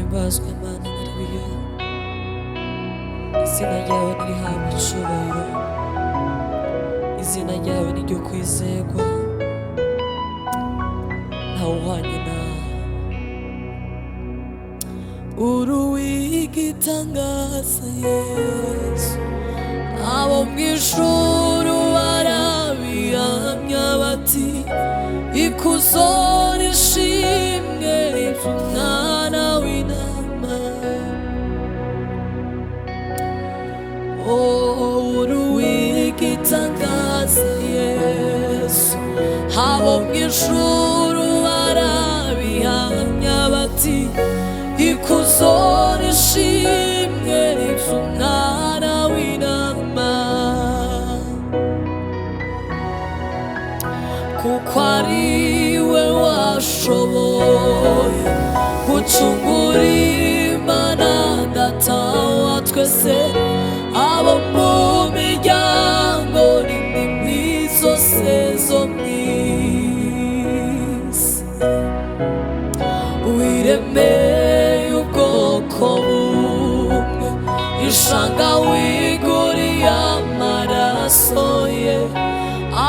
uhimbazwe Mana nyir'ibihe, izina ryawe nirihabwe icyubahiro, izina ryawe ni ryo kwizerwa, ntawe uhwanye nawe. Uri uw'igitangaza Yesu, abo mu ijuru barabihamya bati ikuzo n'ishimwe ry'Umwana w'Intama. Uri uw'igitangaza Yesu, abo mu ijuru barabihamya bati ikuzo n'ishimwe ry'Umwana w'Intama. Kuko ari we washoboye gucungura Imana Data wa twese, abo mu miryango n'indimi zose zo mw'isi. Wiremeye ubwoko bumwe, ishanga wiguriye amaraso ye,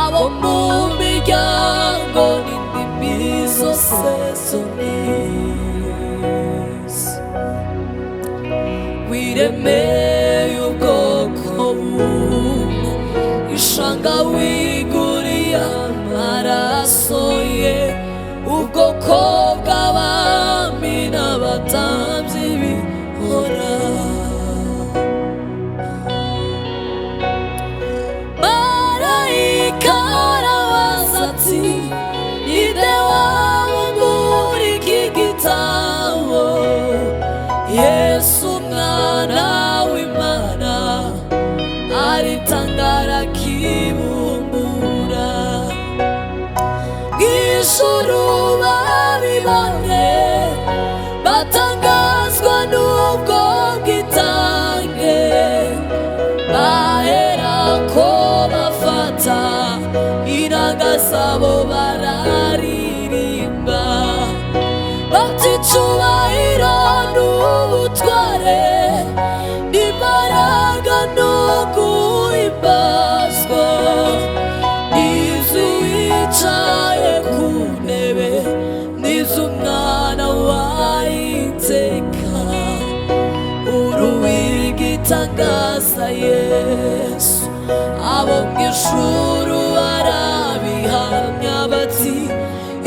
abo mu miryango n'indimi zose zo mw'isi. Wiremeye ubwoko bumwe, ishanga wiguriye amaraso ye, ubwoko bw'abami n'abatambyi bihora. Marayika arabaza ati ninde wabumbura iki gitabo? Yesu Umwana w'Imana aritangara akibumbura. Mw'ijuru babibonye batangazwa n'ubwo bwitange, baherako bafata inanga zabo bararirimba bati icyubahiro n'ubutware n'imbaraga no guhimbazwa n'iz'uwicaye ku ntebe n'iz'Umwana w'iteka. Uri uw'igitangaza Yesu, abo mu ijuru barabihamya bati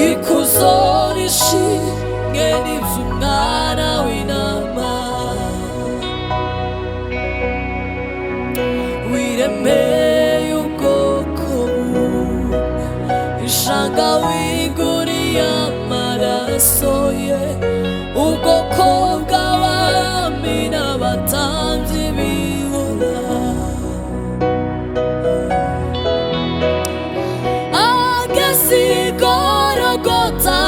ikuzo n'ishimwe ry'Umwana w'Intama. Wiremeye ubwoko bumwe, ishanga wiguriye amaraso ye, ubwoko bw'abami n'abatambyi bihora. Ageze i Gologota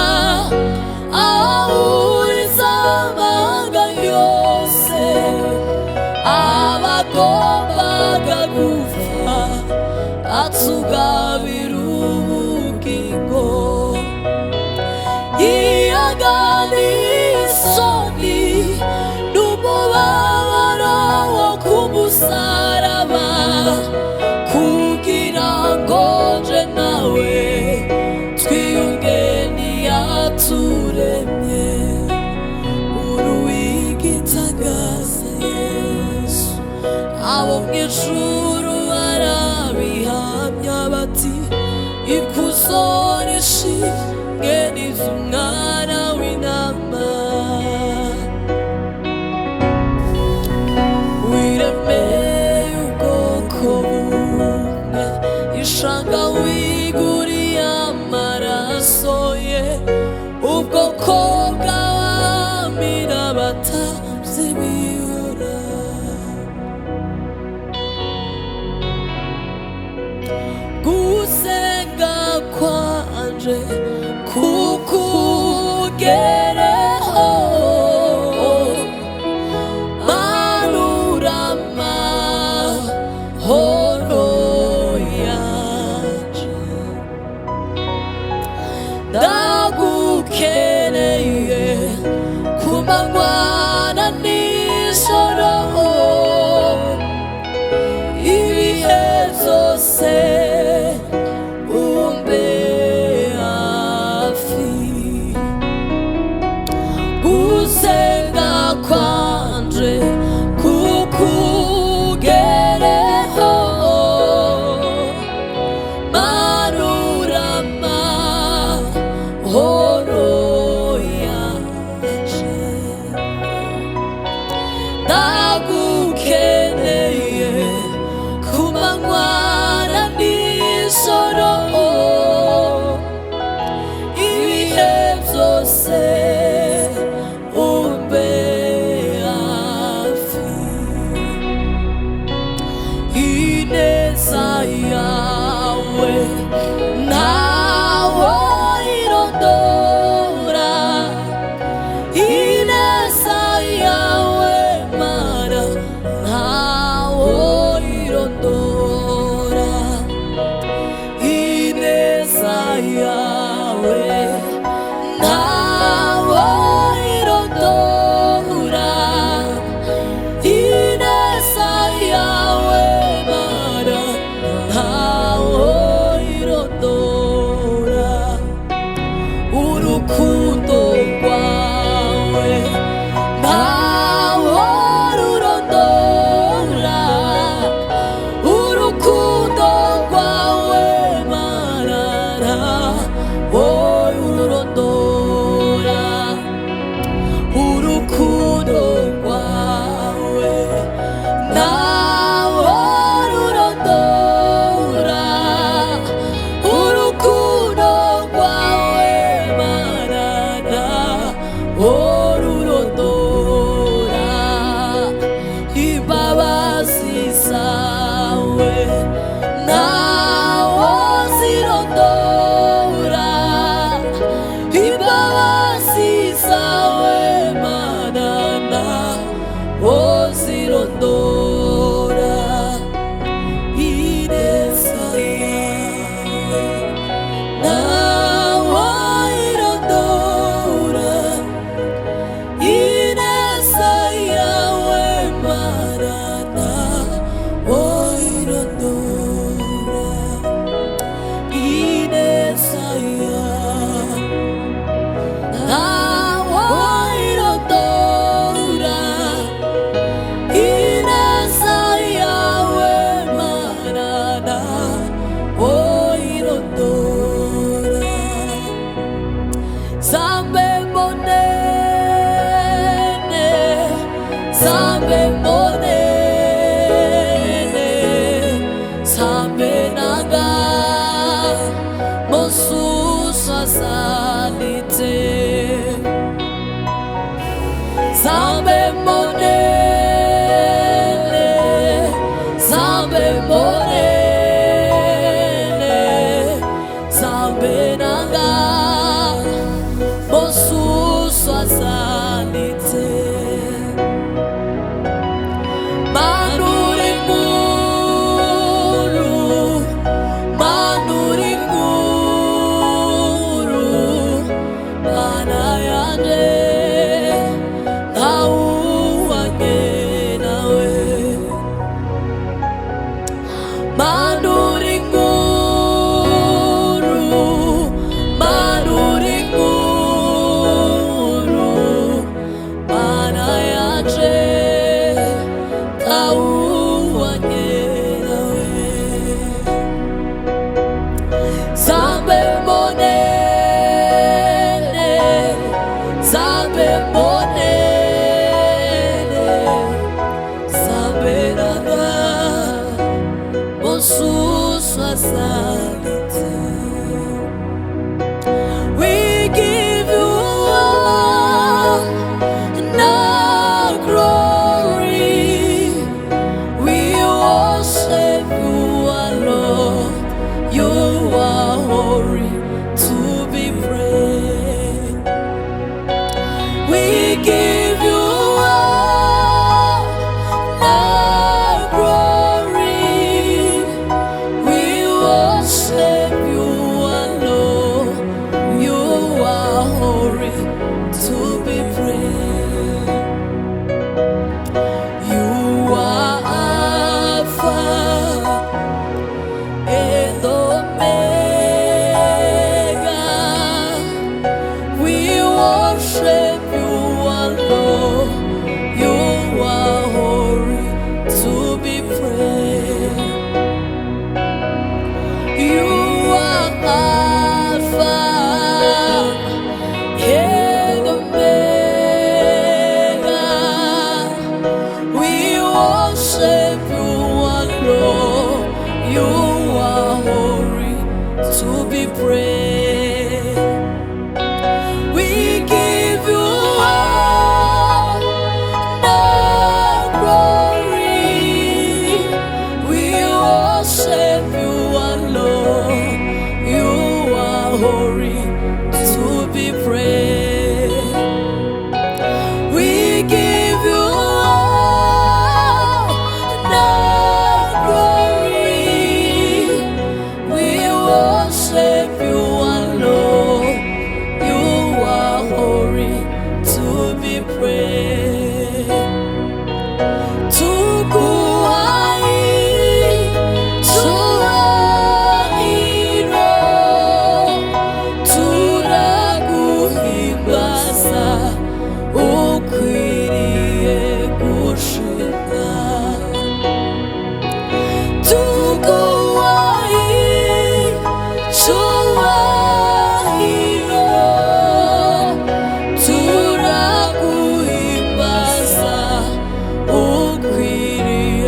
ahahuriza monene saberaga Bonsuswa salite. We give you all now glory. We worship you alone. You are holy to be praised. We give you all now glory. We worship you alone. You are holy to be praised. You are Alpha and Omega. We worship you alone. You are holy to be praised. You are Alpha and Omega. We worship you alone. You are holy to be praised. We give you all now glory. We worship you alone. You are holy to be praised. We give you all now glory. We worship you alone. You are holy to be praised. Tukuhai, tuahiro, turaguhimbaza, ukwiriye gushimwa. Tukuhai, tuahiro, turaguhimbaza, ukwiriye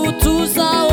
kutuza